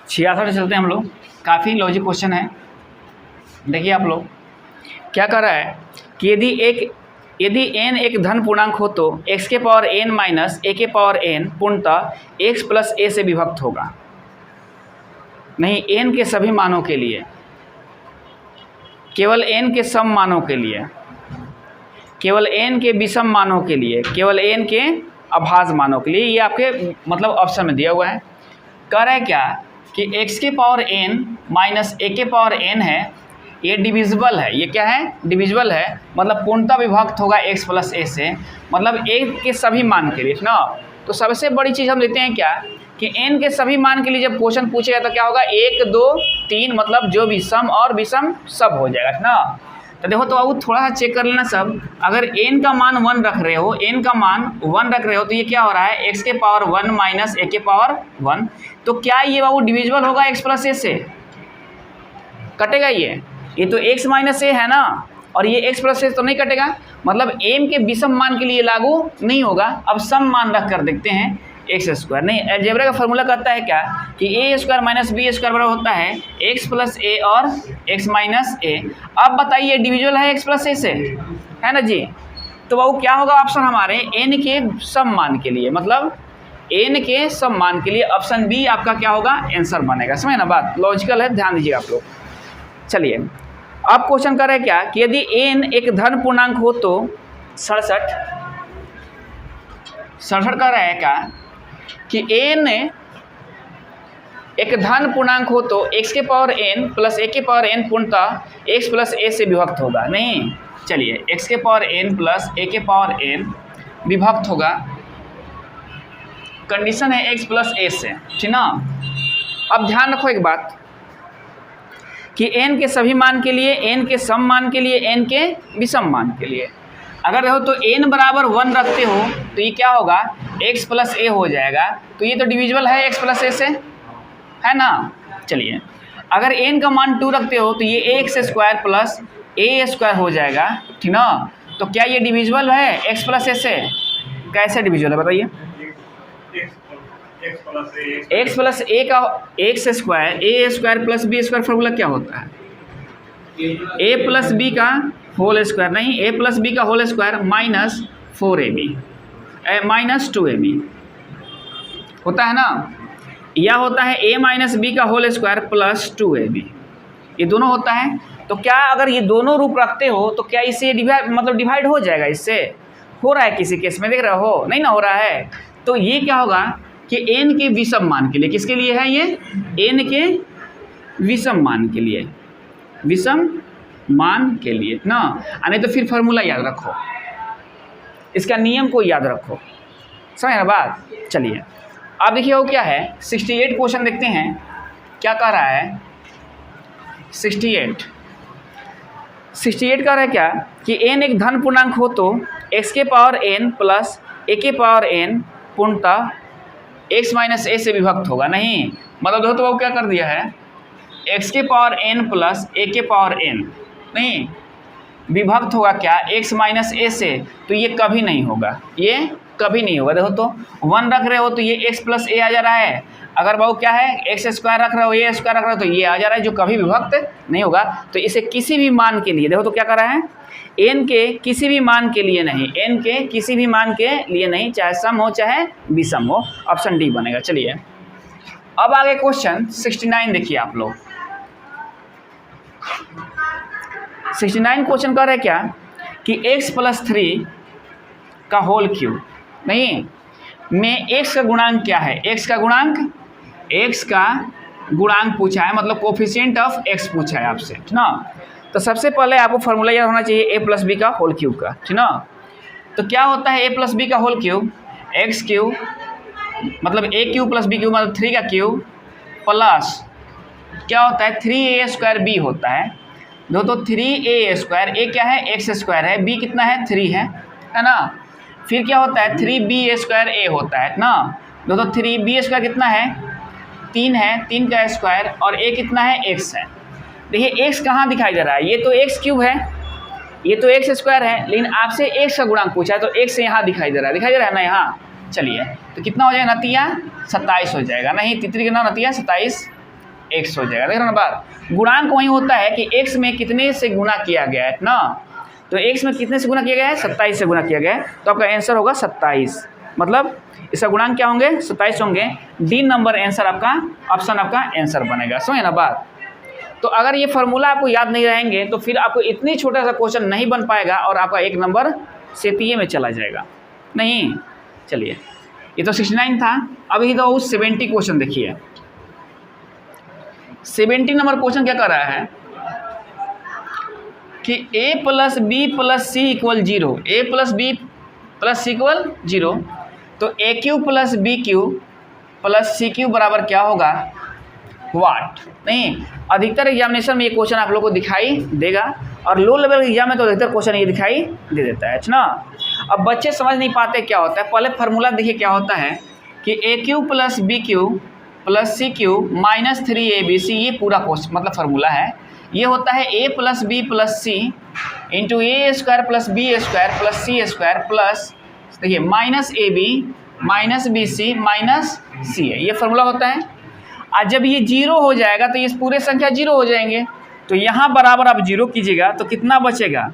66 चलते हैं हम लोग। काफ़ी लॉजिक क्वेश्चन है। देखिए आप लोग क्या कर रहा है कि यदि n एक धन पूर्णांक हो तो x के पावर n माइनस a के पावर n पूर्णतः x प्लस a से विभक्त होगा। नहीं, n के सभी मानों के लिए, केवल n के सम मानों के लिए, केवल n के विषम मानों के लिए, केवल n के अभाज्य मानों के लिए। ये आपके मतलब ऑप्शन में दिया हुआ है। कह रहा है क्या कि x के पावर n माइनस a के पावर n है, ये डिविजिबल है। ये क्या है? डिविजिबल है, मतलब पूर्णतः विभक्त होगा x प्लस a से, मतलब a के सभी मान के लिए ना। तो सबसे बड़ी चीज़ हम लेते हैं क्या कि n के सभी मान के लिए जब क्वेश्चन पूछेगा तो क्या होगा? 1 2 3, मतलब जो भी सम और विषम सब हो जाएगा ना। तो देखो, तो अब थोड़ा सा चेक कर लेना सब। अगर n का मान 1 रख रहे हो, n का मान 1 रख रहे हो, तो ये क्या हो रहा है? x के पावर 1 माइनस a के पावर 1। तो क्या ये बाबू डिविजिबल होगा x प्लस a से? कटेगा ये तो x माइनस a है ना, और ये x प्लस a तो नहीं कटेगा, मतलब m के विषम मान के लिए लागू नहीं होगा। अब सम मान रख कर देखते हैं, एक्स स्क्वायर नहीं, अलजेब्रा का फॉर्मूला कहता है क्या कि a square minus B square बराबर होता है x प्लस a और x माइनस a। अब बताइए डिविजिबल है x प्लस a से, है ना जी। तो वो क्या होगा ऑप्शन हमारे n के सम मान के लिए, मतलब n के सम मान के लिए ऑप्शन बी आपका क्या होगा? आंसर बनेगा। समझे ना बात? लॉजिकल है, ध्यान दीजिए आप लोग। चलिए अब क्वेश्चन कर रहे हैं क्या कि यदि n एक धन पूर्णांक हो तो 67 कर रहा है क्या कि n एक धन पूर्णांक हो तो x के पावर n प्लस a के पावर n पूर्णतः x प्लस a से विभक्त होगा। नहीं, चलिए x के पावर n प्लस a के पावर n विभक्त होगा, कंडीशन है x प्लस a से, ठीक ना। अब ध्यान रखो एक बात कि n के सभी मान के लिए, n के सम मान के लिए, n के विषम मान के लिए अगर रहो तो n बराबर 1 रखते हो तो ये क्या होगा? x प्लस a हो जाएगा। तो ये तो डिविजिबल है x प्लस a से, है ना। चलिए अगर n का मान 2 रखते हो तो ये ax square plus a square हो जाएगा, ठीक ना। तो क्या ये डिविजिबल है x प्लस a से? कैसे डिविजिबल है बताइए? x प्लस a का x square, a square plus b square formula क्या होता है? a प्लस b का होल स्क्वायर, नहीं a प्लस b का whole square minus 4ab minus 2ab होता है ना, या होता है a माइनस b का होल स्क्वायर प्लस 2ab, ये दोनों होता है। तो क्या अगर ये दोनों रूप रखते हो तो क्या इससे डिवाइड हो जाएगा? इससे हो रहा है किसी केस में, देख रहे हो? नहीं ना हो रहा है। तो ये क्या होगा कि n के विषम मान के लिए, किसके लिए है ये? n के विषम मान के लिए, विषम मान के लिए ना। नहीं तो फिर फॉर्मूला याद रखो, इसका नियम को याद रखो, समझ ना बात। चलिए अब देखिए वो क्या है, 68 क्वेश्चन देखते हैं क्या कह रहा है। 68 कह रहा है क्या कि n एक धन पूर्णांक हो तो x के पावर n प्लस a के पावर n पूर्णतः x माइनस a से विभक्त होगा। नहीं, मतलब तो वो क्या कर दिया है, x के पावर n प्लस a के पावर n, नहीं विभक्त होगा क्या? x माइनस a से। तो ये कभी नहीं होगा, ये कभी नहीं होगा। देखो तो 1 रख रहे हो तो ये x प्लस a आ जा रहा है, अगर बहु क्या है x स्क्वायर रख रहे हो, a स्क्वायर रख रहे हो तो ये आ जा रहा है, जो कभी विभक्त नहीं होगा। तो इसे किसी भी मान के लिए, देखो तो क्या कर रहा है, n के किसी भी मान के लिए नहीं, n के किसी भी मान के लिए नहीं, चाहे सम हो चाहे विषम हो, ऑप्शन डी बनेगा। चलिए अब आगे क्वेश्चन 69 देखिए आप लोग। 69 क्वेश्चन कर रहे क्या कि x प्लस 3 का होल क्यूब, नहीं में x का गुणांक क्या है? x का गुणांक पूछा है, मतलब कोफिशिएंट ऑफ x पूछा है आपसे, ठीक ना। तो सबसे पहले आपको फॉर्मूला याद होना चाहिए a प्लस बी का होल क्यूब का, ठीक ना। तो क्या होता है a प्लस बी का होल क्यूब? x क्यूब मतलब a cube plus b cube मतलब 3 का क्यूब प्लस क्या होता है 3a स्क्वायर b होता है। दो तो 3a स्क्वायर, a क्या है? x स्क्वायर है, b कितना है? 3 है ना। फिर क्या होता है 3b स्क्वायर a होता है ना। दो तो 3b स्क्वायर कितना है? 3 है, 3 का स्क्वायर, और a कितना है? x है। देखिए x कहाँ दिखाई दे रहा है? ये तो x क्यूब है, ये तो x स्क्वायर है, लेकिन आपसे x का गुणांक पूछा है तो x यहाँ दिखाई दे रहा है ना यहाँ। चलिए तो कितना हो जाएगा? नतीजा 27 हो जाएगा। नहीं, तितरी कितना नतीजा 27 x हो जाएगा। देख रहे हो ना बात, गुणांक वही होता है कि x में कितने से गुना किया गया है ना, तो x में कितने से गुना किया गया है, 27 से गुना किया गया है, तो आपका आंसर होगा 27। मतलब इसका गुणांक क्या होंगे, 27 होंगे। डी नंबर आंसर आपका, ऑप्शन आपका आंसर बनेगा। समझे ना बात। तो अगर ये फार्मूला आपको याद नहीं रहेंगे तो फिर आपको इतनी छोटा सा क्वेश्चन नहीं बन पाएगा और आपका 1 नंबर सेतीये में चला जाएगा। नहीं, चलिए ये तो 69 था। अभी तो 70 क्वेश्चन देखिए। 70 नंबर क्वेश्चन क्या कर रहा है कि a plus B plus C equal 0, a plus B plus C equal 0, तो A cube plus B cube plus C cube बराबर क्या होगा, वाट। नहीं, अधिकतर एग्जामिनेशन में ये क्वेश्चन आप लोग को दिखाई देगा और लो लेवल एग्जाम में तो अधिकतर क्वेश्चन ये दिखाई दे देता है ना। अब बच्चे समझ नहीं पाते क्या होता है, पहले फार्मूला देखिए क्या होता है कि A cube plus B cube plus C cube minus 3ab, ये पूरा क्वेश्चन मतलब फार्मूला है। ये होता है a plus B plus C into A square plus B square plus C square plus, देखिए माइनस ए B minus B C minus C है, ये फार्मूला होता है। आज जब ये 0 हो जाएगा तो ये पूरे संख्या 0 हो जाएंगे, तो यहाँ बराबर आप 0 कीजिएगा तो कितना बचेगा,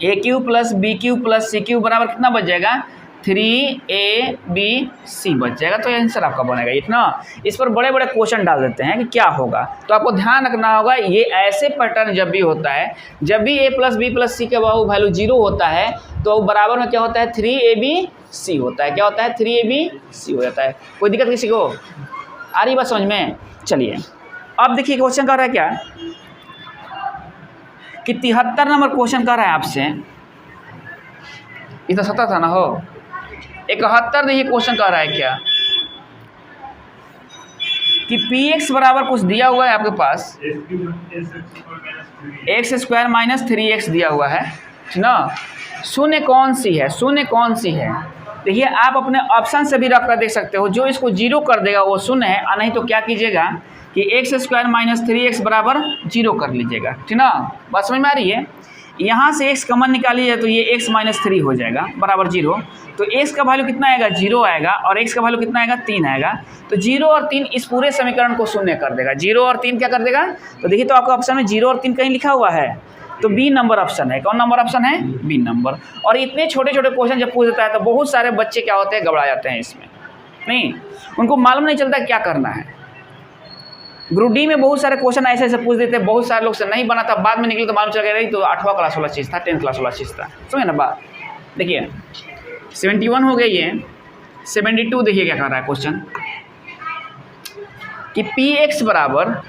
A cube plus B cube plus C cube बराबर कितना बच जाएगा, 3ab बच जाएगा। तो आंसर आपका बनेगा इतना। इस पर बड़े बड़े क्वेश्चन डाल देते हैं कि क्या होगा, तो आपको ध्यान रखना होगा ये ऐसे पैटर्न जब भी होता है, जब भी a प्लस बी प्लस सी का वैल्यू 0 होता है तो बराबर में क्या होता है, 3abc होता है। क्या होता है, 3abc हो जाता है। कोई दिक्कत किसी को आ रही बात समझ में। चलिए अब देखिए क्वेश्चन कर रहा है क्या कि 73 नंबर क्वेश्चन कर रहा है आपसे, ये तो 70 था ना, हो 71 देखिए क्वेश्चन कर रहा है क्या कि px बराबर कुछ दिया हुआ है आपके पास, एक्स स्क्वायर माइनस 3x दिया हुआ है ना। शून्य कौन सी है, शून्य कौन सी है, देखिए आप अपने ऑप्शन से भी रख कर देख सकते हो। जो इसको 0 कर देगा वो शून्य है, और नहीं तो क्या कीजिएगा कि एक्स स्क्वायर माइनस 3x बराबर 0 कर लीजिएगा, ठीक ना। बात समझ में आ रही है। यहाँ से x कॉमन निकालिए तो ये x माइनस 3 हो जाएगा बराबर 0, तो x का वैल्यू कितना आएगा, 0 आएगा, और x का वैल्यू कितना आएगा, 3 आएगा। तो 0 और 3 इस पूरे समीकरण को शून्य कर देगा। 0 और 3 क्या कर देगा, तो देखिए तो आपका ऑप्शन में 0 और 3 कहीं लिखा हुआ है, तो बी नंबर ऑप्शन है। कौन नंबर ऑप्शन है, बी नंबर। और इतने छोटे छोटे क्वेश्चन जब पूछ देता है तो बहुत सारे बच्चे क्या होते हैं, घबरा जाते हैं इसमें, नहीं उनको मालूम नहीं चलता क्या करना है। ग्रुप डी में बहुत सारे क्वेश्चन ऐसे ऐसे पूछ देते हैं, बहुत सारे लोग से नहीं बना था, बाद में निकले तो मालूम चल गया तो 8वां क्लास वाला चीज़ था, 10th क्लास वाला चीज़ था। समझे ना बात। देखिए 71 हो गई है, 72 देखिए क्या कर रहा है क्वेश्चन कि पी एक्स बराबर,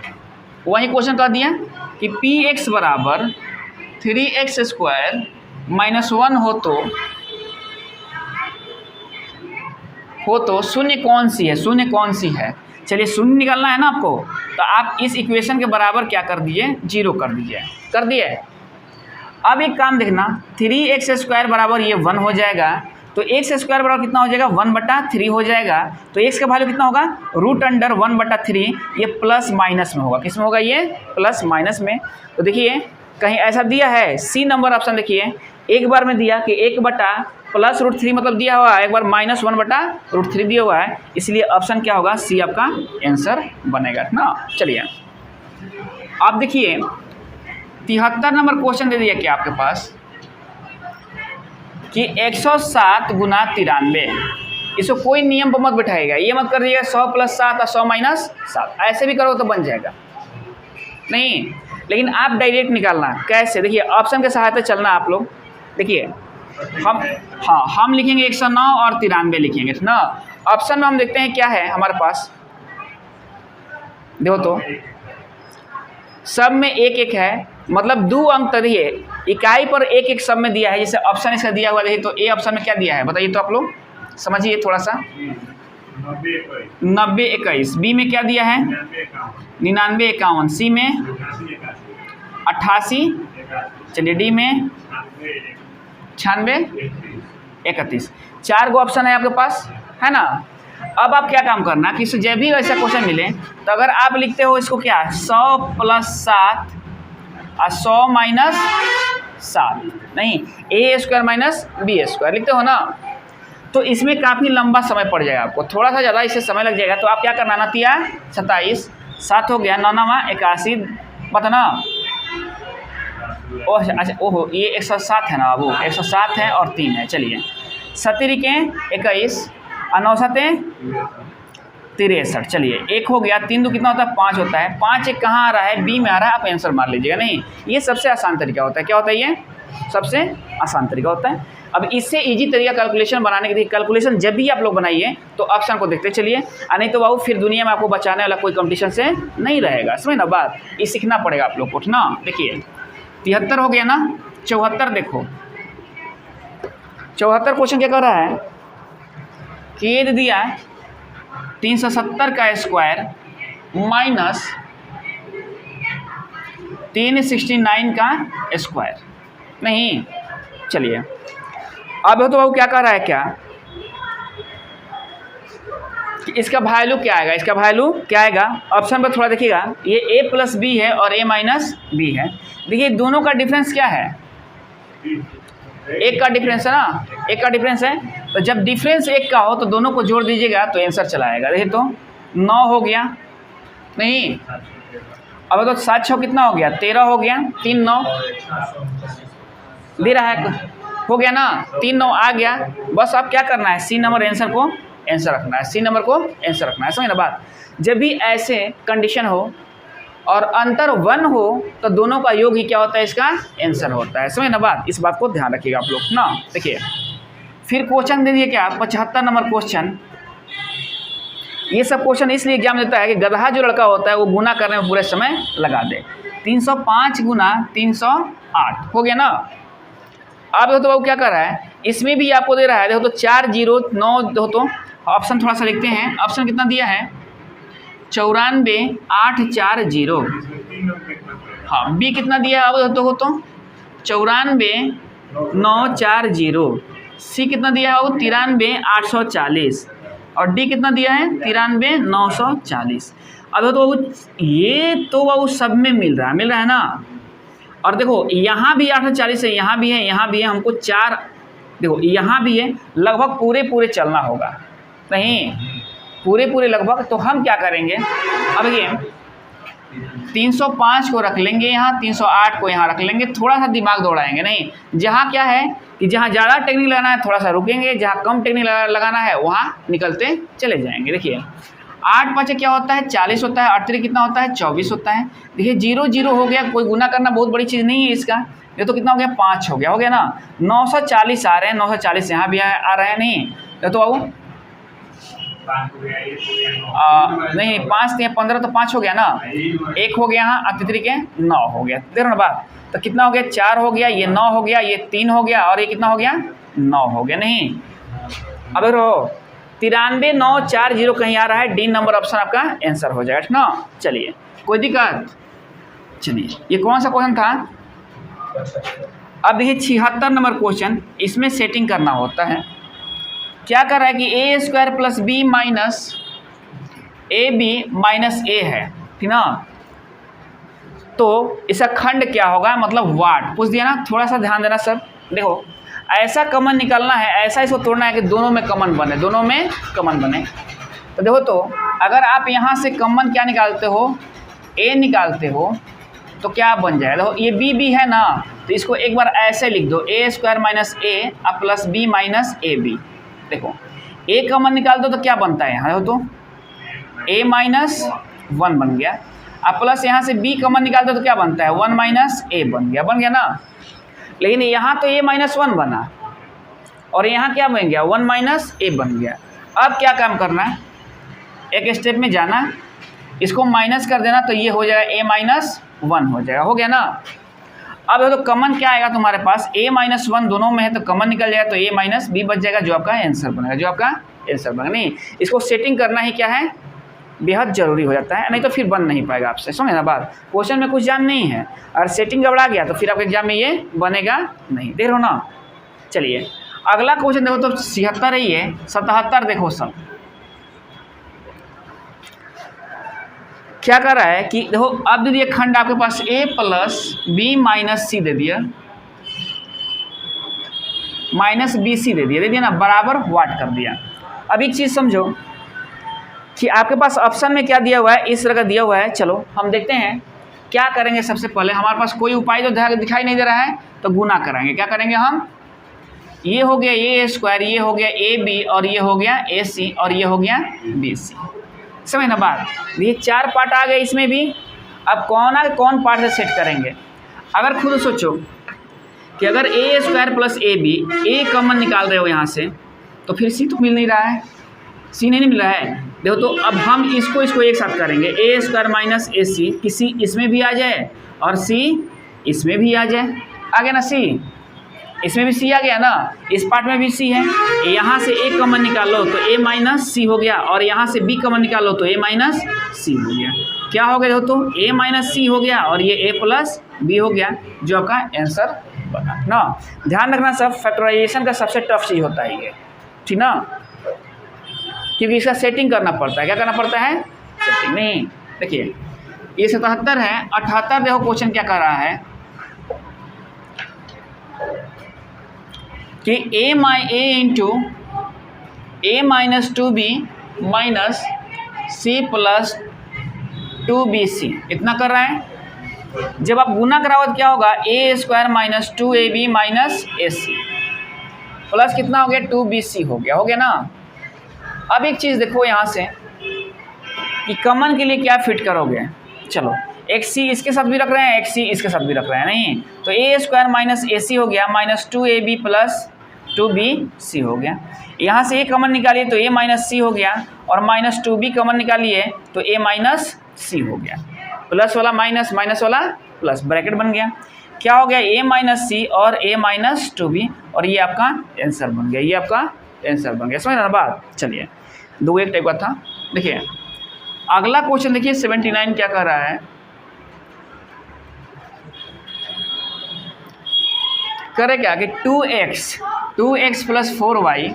वही क्वेश्चन कर दिया कि पी एक्स बराबर 3x स्क्वायर माइनस 1 हो तो शून्य कौन सी है, शून्य कौन सी है। चलिए शून्य निकालना है ना आपको, तो आप इस इक्वेशन के बराबर क्या कर दीजिए, 0 कर दीजिए। कर दिए। अब एक काम देखना, 3x स्क्वायर बराबर ये 1 हो जाएगा, तो x स्क्वायर बराबर कितना हो जाएगा, 1/3 हो जाएगा। तो x का वैल्यू कितना होगा, √1/3, ये प्लस माइनस में होगा। किस में होगा, ये प्लस माइनस में। तो देखिए कहीं ऐसा दिया है, सी नंबर ऑप्शन देखिए, एक बार में दिया कि 1 प्लस √3 मतलब दिया हुआ है, एक बार माइनस 1/√3 दिया हुआ है, इसलिए ऑप्शन क्या होगा, सी आपका आंसर बनेगा ना। चलिए आप देखिए 73 नंबर क्वेश्चन दे दिया क्या आपके पास कि 107 गुना 93, इसको कोई नियम पर मत बैठाएगा, ये मत कर दिएगा 100 + 7 और 100 - 7, ऐसे भी करो तो बन जाएगा नहीं, लेकिन आप डायरेक्ट निकालना कैसे, देखिए ऑप्शन के सहायता चलना आप लोग। देखिए हम लिखेंगे 109 और 93 लिखेंगे ना। ऑप्शन में हम देखते हैं क्या है हमारे पास, देखो तो सब में 1-1 है, मतलब 2 अंक तक है, इकाई पर 1-1 सब में दिया है। जैसे ऑप्शन इसका दिया हुआ देखिए, तो ए ऑप्शन में क्या दिया है बताइए तो आप लोग समझिए थोड़ा सा, 90-21, बी में क्या दिया है 99-51, सी में 88, चलिए डी में 96-31, 4 गो ऑप्शन है आपके पास, है ना। अब आप क्या काम करना कि जब भी ऐसा क्वेश्चन मिले तो अगर आप लिखते हो इसको क्या 100 + 7 और 100 - 7, नहीं a square minus B square लिखते हो ना, तो इसमें काफ़ी लंबा समय पड़ जाएगा आपको, थोड़ा सा ज़्यादा इससे समय लग जाएगा। तो आप क्या करना ना, 27 7 हो गया, 9 9 81, पता ना। ओह अच्छा, ओहो ये 107 है ना, वो 107 है और 3 है। चलिए 7 के 21 और 9 7 63। चलिए 1 हो गया, 3 2 कितना होता है 5 होता है। 5 एक कहाँ आ रहा है, बी में आ रहा है, आप आंसर मार लीजिएगा। नहीं, ये सबसे आसान तरीका होता है। क्या होता है ये? सबसे आसान तरीका होता है। अब इससे इजी तरीका कैलकुलेशन बनाने के लिए, कैलकुलेशन जब भी आप लोग बनाइए तो ऑप्शन को देखते चलिए, नहीं तो बाबू फिर दुनिया में आपको बचाने वाला कोई कंपटीशन से नहीं रहेगा। समझ ना बात, ये सीखना पड़ेगा आप लोग को ना। देखिए 73 हो गया ना, 74 देखो 74 क्वेश्चन क्या कर रहा है कि ये दे दिया 370 का स्क्वायर माइनस 369 का स्क्वायर। नहीं, चलिए अब तो बाबू क्या कर रहा है, क्या कि इसका वैल्यू क्या आएगा, इसका वैल्यू क्या आएगा। ऑप्शन पर थोड़ा देखिएगा, ये a प्लस बी है और a माइनस बी है। देखिए दोनों का डिफरेंस क्या है, एक का डिफरेंस है ना, एक का डिफरेंस है। तो जब डिफरेंस एक का हो तो दोनों को जोड़ दीजिएगा तो आंसर चला आएगा। देखिए तो 9 हो गया, नहीं अब तो 7 6 कितना हो गया 13 हो गया, 3 9 दे रहा है, हो गया ना, 3 9 आ गया। बस अब क्या करना है, सी नंबर आंसर को आंसर रखना है, सी नंबर को आंसर रखना है। समझ ना बात। जब भी ऐसे कंडीशन हो और अंतर 1 हो तो दोनों का योग ही क्या होता है, इसका आंसर होता है। समझ ना बात, इस बात को ध्यान रखिएगा आप लोग ना। देखिए फिर क्वेश्चन दे दिए क्या, 75 नंबर क्वेश्चन। ये सब क्वेश्चन इसलिए एग्जाम देता है कि गधा जो लड़का होता है वो गुना करने में पूरे समय लगा दे। 305 गुना 308 हो गया ना। अब देखो तो वो क्या कर रहा है, इसमें भी आपको दे रहा है, देखो तो 4 0 9, देखो तो ऑप्शन थोड़ा सा लिखते हैं। ऑप्शन कितना दिया है 94 8 4 0। हाँ बी कितना दिया है, अब देखो तो 94 9 4 0। सी कितना दिया है, वो 93 840 और डी कितना दिया है 93 940। अब तो ये तो वो सब में मिल रहा है ना। और देखो यहाँ भी 840 है, यहाँ भी है, यहाँ भी है, हमको 4 देखो यहाँ भी है, लगभग पूरे चलना होगा। नहीं पूरे लगभग, तो हम क्या करेंगे, अब ये 305 को रख लेंगे यहाँ, 308 को यहाँ रख लेंगे, थोड़ा सा दिमाग दौड़ाएंगे। नहीं, जहाँ क्या है कि जहाँ ज़्यादा टेक्निक लगाना है थोड़ा सा रुकेंगे, जहाँ कम टेक्निक लगाना है वहाँ निकलते चले जाएंगे। देखिए 8 5 क्या होता है 40 होता है, 8 3 कितना होता है 24 होता है। देखिए 0 0 हो गया, कोई गुना करना बहुत बड़ी चीज़ नहीं है इसका। ये तो कितना हो गया 5 हो गया ना। 940 आ रहे हैं, 940 यहाँ भी आ रहा है। नहीं ये तो बाबू नहीं 5 3 15 तो 5 हो गया ना, 1 हो गया यहाँ, 8 3 के 9 हो गया। देखो ना बात, तो कितना हो गया 4 हो गया, ये 9 हो गया, ये 3 हो गया और ये कितना हो गया 9 हो गया। नहीं अब देखो 93 9 4 0 कहीं आ रहा है, डी नंबर ऑप्शन आपका आंसर हो जाएगा ना। चलिए कोई दिक्कत, चलिए ये कौन सा क्वेश्चन था। अब देखिए 76 नंबर क्वेश्चन, इसमें सेटिंग करना होता है। क्या कर रहा है कि A square plus B minus A B minus A है, ठीक ना। तो इसका खंड क्या होगा, मतलब वाट पूछ दिया ना। थोड़ा सा ध्यान देना सब, देखो ऐसा कॉमन निकालना है, ऐसा इसको तोड़ना है कि दोनों में कॉमन बने, दोनों में कॉमन बने। तो देखो तो अगर आप यहाँ से कॉमन क्या निकालते हो, ए निकालते हो तो क्या बन जाएगा, देखो ये बी बी है ना, तो इसको एक बार ऐसे लिख दो, ए स्क्वायर माइनस ए अब प्लस बी माइनस ए बी। देखो ए कॉमन निकाल दो तो क्या बनता है यहाँ, देखो तो ए माइनस 1 बन गया। अब प्लस यहाँ से बी कॉमन निकाल दो तो क्या बनता है 1 माइनस ए बन गया ना। लेकिन यहाँ तो ए माइनस 1 बना और यहाँ क्या बन गया 1 माइनस ए बन गया। अब क्या काम करना है, एक स्टेप में जाना, इसको माइनस कर देना तो ये हो जाएगा ए माइनस 1 हो जाएगा, हो गया ना। अब तो कॉमन क्या आएगा तुम्हारे पास, ए माइनस 1 दोनों में है तो कॉमन निकल जाएगा, तो ए माइनस बी बच जाएगा, जो आपका आंसर बनेगा, जो आपका आंसर बनेगा। नहीं इसको सेटिंग करना ही क्या है बेहद जरूरी हो जाता है, नहीं तो फिर बन नहीं पाएगा आपसे। समझे ना बात, क्वेश्चन में कुछ जान नहीं है और सेटिंग गड़बड़ा गया तो फिर आपके एग्जाम में ये बनेगा नहीं, देख रहे हो ना। चलिए अगला क्वेश्चन देखो तो 76 ही है, 77 देखो सब क्या कर रहा है कि देखो अब दे दिया खंड आपके पास a प्लस बी माइनस सी दे दिया, माइनस बी सी दे दिया ना, बराबर वाट कर दिया। अब एक चीज़ समझो कि आपके पास ऑप्शन में क्या दिया हुआ है, इस तरह का दिया हुआ है। चलो हम देखते हैं क्या करेंगे। सबसे पहले हमारे पास कोई उपाय तो दिखाई नहीं दे रहा है, तो गुना कराएंगे। क्या करेंगे हम, ये हो गया ए स्क्वायर, ये हो गया ए बी, और ये हो गया ए सी, और ये हो गया बी सी। समझ ना बात। ये 4 पार्ट आ गए इसमें भी। अब कौन पार्ट से सेट करेंगे। अगर खुद सोचो कि अगर A square plus A B, A common निकाल रहे हो यहाँ से, तो फिर सी तो मिल नहीं रहा है, सी नहीं मिल रहा है। देखो तो अब हम इसको एक साथ करेंगे, ए स्क्वायर माइनस ए सी, किसी इसमें भी आ जाए और सी इसमें भी आ जाए। आ गया ना सी, इसमें भी सी आ गया ना, इस पार्ट में भी सी है। यहाँ से ए कॉमन निकाल लो तो ए माइनस सी हो गया, और यहाँ से बी कॉमन निकाल लो तो ए माइनस सी हो गया। क्या हो गया देखो तो, ए माइनस सी हो गया और ये ए प्लस बी हो गया, जो आपका आंसर बना ना। ध्यान रखना सब फैक्टराइजेशन का सबसे टफ चीज़ होता है ये, ठीक ना, क्योंकि इसका सेटिंग करना पड़ता है। क्या करना पड़ता है, सेटिंग। नहीं देखिए ये 77 है, 78 देखो क्वेश्चन क्या कर रहा है कि A into A minus 2b minus C plus 2bc इतना कर रहा है। जब आप गुना कराओ तो क्या होगा, ए स्क्वायर माइनस 2ab माइनस ए सी प्लस कितना हो गया 2bc हो गया ना। अब एक चीज़ देखो यहाँ से कि कॉमन के लिए क्या फिट करोगे। चलो एक सी इसके साथ भी रख रहे हैं, एक सी इसके साथ भी रख रहे हैं, नहीं तो ए स्क्वायर माइनस ए सी हो गया माइनस 2ab प्लस 2bc हो गया। यहाँ से ए कॉमन निकालिए तो ए माइनस सी हो गया, और माइनस 2b कॉमन निकालिए तो ए माइनस सी हो गया। प्लस वाला माइनस, माइनस वाला प्लस, ब्रैकेट बन गया। क्या हो गया, ए माइनस सी और ए माइनस 2b, और ये आपका आंसर बन गया, ये आपका आंसर बन गया। समझ ना बात। चलिए दो एक टाइप का था। देखिए अगला क्वेश्चन देखिए 79 क्या कर रहा है, करे क्या कि 2x plus 4y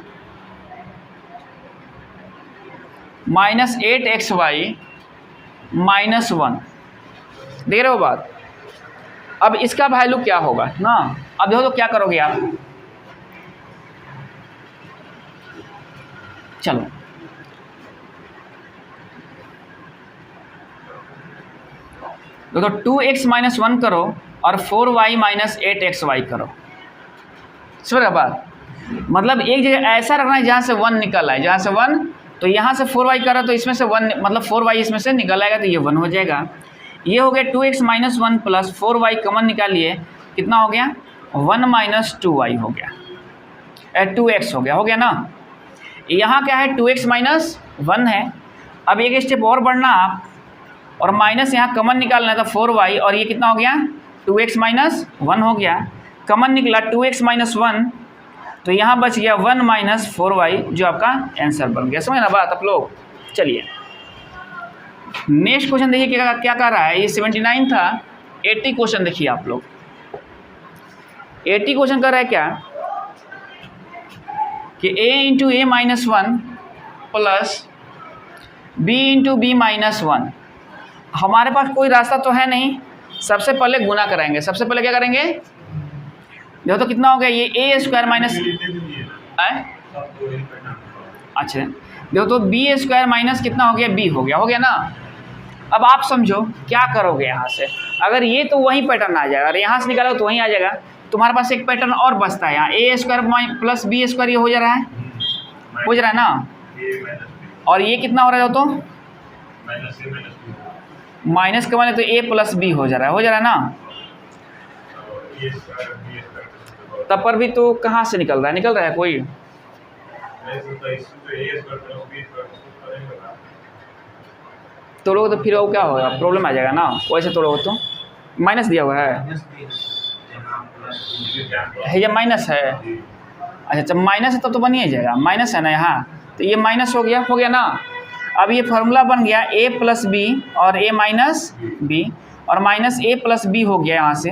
minus 8xy minus 1। देख रहे हो बात। अब इसका वैल्यू क्या होगा ना। अब देखो तो क्या करोगे आप, चलो तो 2x माइनस 1 करो और 4y माइनस 8xy करो। समझ बात। मतलब एक जगह ऐसा रखना है जहाँ से 1 निकल आए, जहाँ से 1, तो यहाँ से 4y करो तो इसमें से 1, मतलब 4y इसमें से निकल आएगा तो ये 1 हो जाएगा। ये हो गया 2x minus 1 plus 4y common निकालिए, कितना हो गया 1 माइनस 2y हो गया, 2x हो गया ना। यहाँ क्या है 2x माइनस 1 है। अब एक स्टेप और बढ़ना आप, और माइनस यहाँ कॉमन निकालना है तो 4y, और ये कितना हो गया 2x माइनस 1 हो गया। कॉमन निकला 2x माइनस 1, तो यहाँ बच गया 1 माइनस 4y, जो आपका आंसर बन गया। समझ ना बात आप लोग। चलिए नेक्स्ट क्वेश्चन देखिए क्या कर रहा है। ये 79 था, 80 क्वेश्चन देखिए आप लोग। 80 क्वेश्चन कर रहा है क्या कि a into A minus 1 plus b into b minus 1। हमारे पास कोई रास्ता तो है नहीं, सबसे पहले गुना कराएंगे। सबसे पहले क्या करेंगे, देखो तो कितना हो गया, ये ए स्क्वायर माइनस, अच्छा देखो तो बी स्क्वायर माइनस कितना हो गया बी हो गया ना। अब आप समझो क्या करोगे यहाँ से। अगर ये तो वही पैटर्न आ जाएगा, अगर यहाँ से निकालो तो वहीं आ जाएगा। तुम्हारे पास एक पैटर्न और बचता है यहाँ, ए स्क्वायर प्लस बी स्क्वायर, ये हो जा रहा है ना। और ये कितना हो रहा है तो माइनस का माने तो ए प्लस बी हो जा रहा है ना। तब पर भी तो कहाँ से निकल रहा है कोई, तोड़ोगे तो फिर वो क्या होगा, प्रॉब्लम आ जाएगा ना। वैसे तोड़ोगे तो माइनस दिया हुआ है ये माइनस है। अच्छा जब माइनस है तब तो बन ही जाएगा, माइनस है ना यहाँ, तो ये माइनस हो गया ना। अब ये फार्मूला बन गया a प्लस बी और a माइनस बी, और माइनस a प्लस बी हो गया। यहाँ से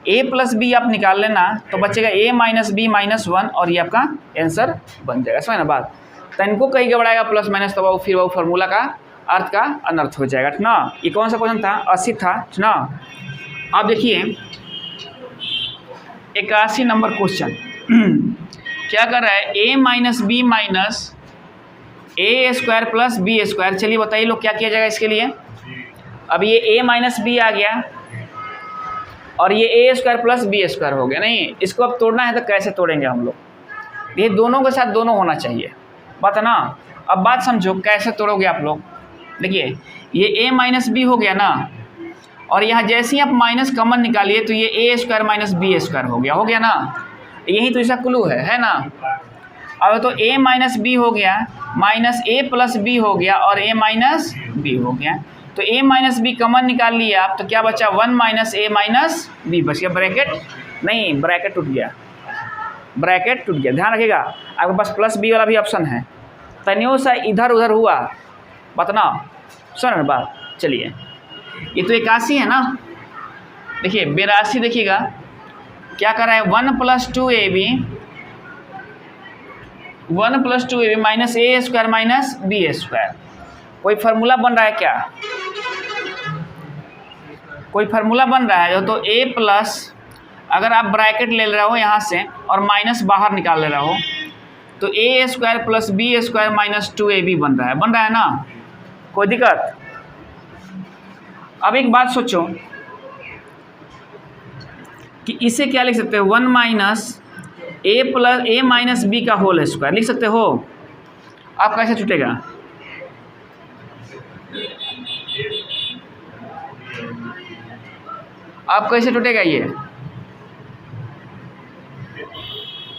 a प्लस बी आप निकाल लेना तो बचेगा a माइनस बी माइनस 1, और ये आपका आंसर बन जाएगा। समझ ना बात। तो इनको कहीं घबराएगा प्लस माइनस, तो फिर वो फार्मूला का अर्थ का अनर्थ हो जाएगा ना। ये कौन सा क्वेश्चन था, 80 था ना। अब देखिए 81 नंबर क्वेश्चन क्या कर रहा है, a minus b minus a square plus B square. चलिए बताइए लोग क्या किया जाएगा इसके लिए। अब ये ए माइनस बी आ गया और ये ए स्क्वायर प्लस बी स्क्वायर हो गया। नहीं, इसको अब तोड़ना है तो कैसे तोड़ेंगे हम लोग। ये दोनों के साथ दोनों होना चाहिए, बात है ना। अब बात समझो कैसे तोड़ोगे आप लोग। देखिए ये ए माइनस बी हो गया ना, और यहाँ जैसे ही आप माइनस कॉमन निकालिए तो ये ए स्क्वायर माइनस बी स्क्वायर हो गया ना। यही तो इसका क्लू है ना। अब तो ए माइनस बी हो गया, माइनस ए प्लस बी हो गया और ए माइनस बी हो गया। तो ए माइनस बी कॉमन निकाल लिए आप, तो क्या बचा 1 माइनस ए माइनस बी बच गया। ब्रैकेट नहीं, ब्रैकेट टूट गया, ब्रैकेट टूट गया। ध्यान रखिएगा आपके पास प्लस बी वाला भी ऑप्शन है। तनियों सा इधर उधर हुआ बतना, सुन बात। चलिए ये तो 81 है ना। देखिए 82 देखिएगा क्या कर रहा है, 1 plus 2ab minus a square minus B square. कोई फार्मूला बन रहा है क्या, कोई फार्मूला बन रहा है। तो ए प्लस, अगर आप ब्रैकेट ले रहे हो यहाँ से और माइनस बाहर निकाल ले रहे हो, तो A square plus B square minus 2ab बन रहा है ना। कोई दिक्कत। अब एक बात सोचो कि इसे क्या लिख सकते हो, 1 माइनस ए प्लस ए माइनस बी का होल स्क्वायर लिख सकते हो। आप कैसे छूटेगा, आप कैसे टूटेगा ये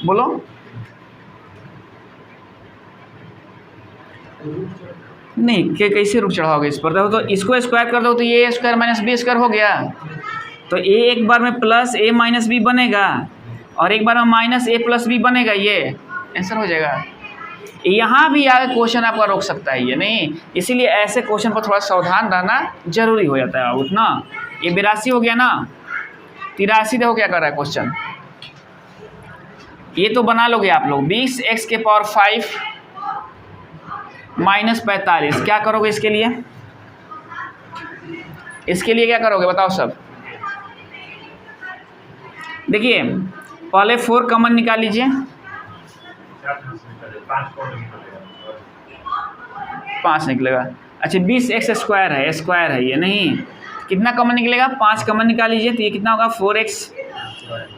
बोलो। नहीं कि कैसे रूट चढ़ाओगे इस पर। देखो तो इसको स्क्वायर कर दो तो ये स्क्वायर माइनस बी स्क्वायर हो गया। तो ए एक बार में प्लस ए माइनस बी बनेगा और एक बार में माइनस ए प्लस बी बनेगा, ये आंसर हो जाएगा। यहाँ भी आगे क्वेश्चन आपका रोक सकता है ये नहीं, इसीलिए ऐसे क्वेश्चन पर थोड़ा सावधान रहना जरूरी हो जाता है उतना। ये 82 हो गया ना, 83 देखो क्या कर रहा है क्वेश्चन। ये तो बना लोगे आप लोग, 20x के पावर 5 माइनस 45। क्या करोगे इसके लिए, इसके लिए क्या करोगे बताओ सब। देखिए पहले 4 कॉमन निकाल लीजिए, 5 निकलेगा। अच्छा 20x स्क्वायर है ये नहीं, कितना कॉमन निकलेगा, 5 कॉमन निकाल लीजिए तो ये कितना होगा 4x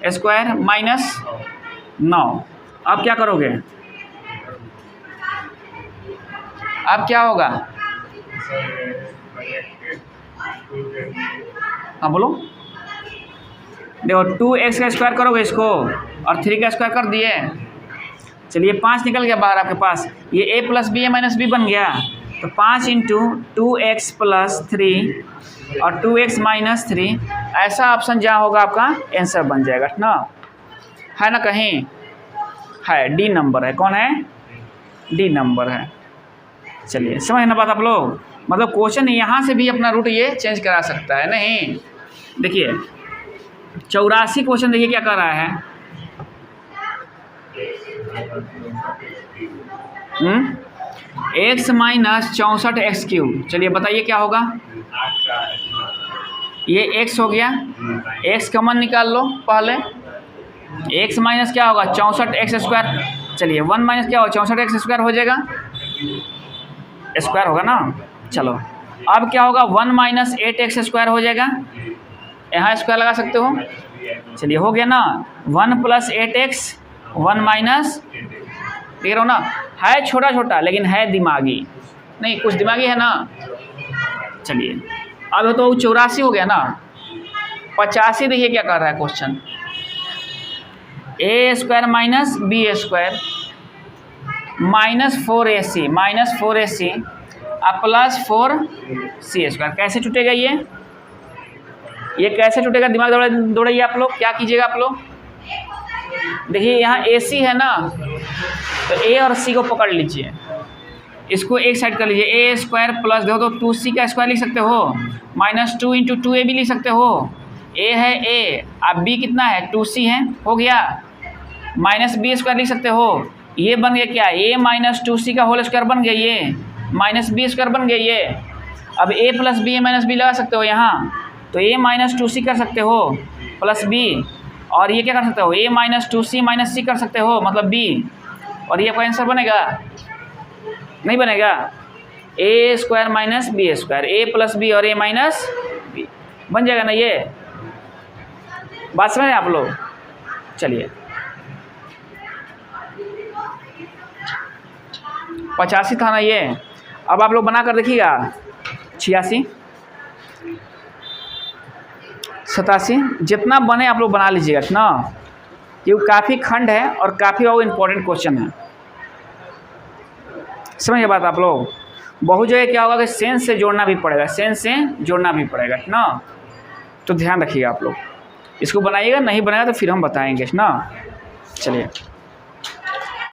स्क्वायर माइनस 9। अब क्या करोगे, अब क्या होगा, हाँ बोलो। देखो 2x का स्क्वायर करोगे इसको और 3 का स्क्वायर कर दिए। चलिए 5 निकल गया बाहर आपके पास, ये a plus b a minus b बन गया। तो 5 इंटू 2x प्लस 3 और 2x माइनस 3, ऐसा ऑप्शन जहाँ होगा आपका आंसर बन जाएगा ना, है ना। कहीं है डी नंबर है, कौन है, डी नंबर है। चलिए समझ ना बात आप लोग। मतलब क्वेश्चन यहाँ से भी अपना रूट ये चेंज करा सकता है नहीं। देखिए 84 क्वेश्चन देखिए क्या कर रहा है, x माइनस 64x³। चलिए बताइए क्या होगा, ये x हो गया, x कॉमन निकाल लो पहले। x माइनस क्या होगा 64x²। चलिए 1 माइनस क्या होगा 64x² हो जाएगा, स्क्वायर होगा ना। चलो अब क्या होगा 1 माइनस 8x² हो जाएगा, यहाँ स्क्वायर लगा सकते हो। चलिए हो गया ना, 1 प्लस 8x 1 माइनस, देख रहे हो ना, है छोटा छोटा लेकिन है दिमागी, नहीं कुछ दिमागी है ना। चलिए अब तो 84 हो गया ना। 85 देखिए क्या कर रहा है question, A square minus B square minus 4ac अब प्लस 4c स्क्वायर। कैसे टूटेगा ये कैसे टूटेगा, दिमाग दौड़ाइए आप लोग। क्या कीजिएगा आप लोग, देखिए यहाँ ac है ना, तो a और c को पकड़ लीजिए, इसको एक साइड कर लीजिए। ए स्क्वायर प्लस देखो तो 2c का स्क्वायर लिख सकते हो, माइनस 2 इंटू 2a भी लिख सकते हो। a है a, अब b कितना है 2c है, हो गया। माइनस b स्क्वायर लिख सकते हो, ये बन गया क्या a माइनस 2c का होल स्क्वायर बन गया, ये माइनस b स्क्वायर बन गया ये। अब a plus b minus b लगा सकते हो यहाँ, तो a माइनस 2c कर सकते हो प्लस b, और ये क्या कर सकते हो a minus 2c minus c कर सकते हो मतलब b, और ये आपका आंसर बनेगा। नहीं बनेगा। ए स्क्वायर माइनस बी स्क्वायर, ए प्लस बी और ए माइनस बी बन जाएगा ना ये। बात समझ रहे हैं आप लोग? चलिए 85 था ना ये। अब आप लोग बना कर देखिएगा 86 87 जितना बने आप लोग बना लीजिएगा ना, क्योंकि काफ़ी खंड है और काफ़ी और इम्पोर्टेंट क्वेश्चन है। समझिए बात आप लोग। बहुत जगह क्या होगा कि सेंस से जोड़ना भी पड़ेगा, सेंस से जोड़ना भी पड़ेगा ना, तो ध्यान रखिएगा आप लोग। इसको बनाइएगा, नहीं बनाएगा तो फिर हम बताएंगे ना। चलिए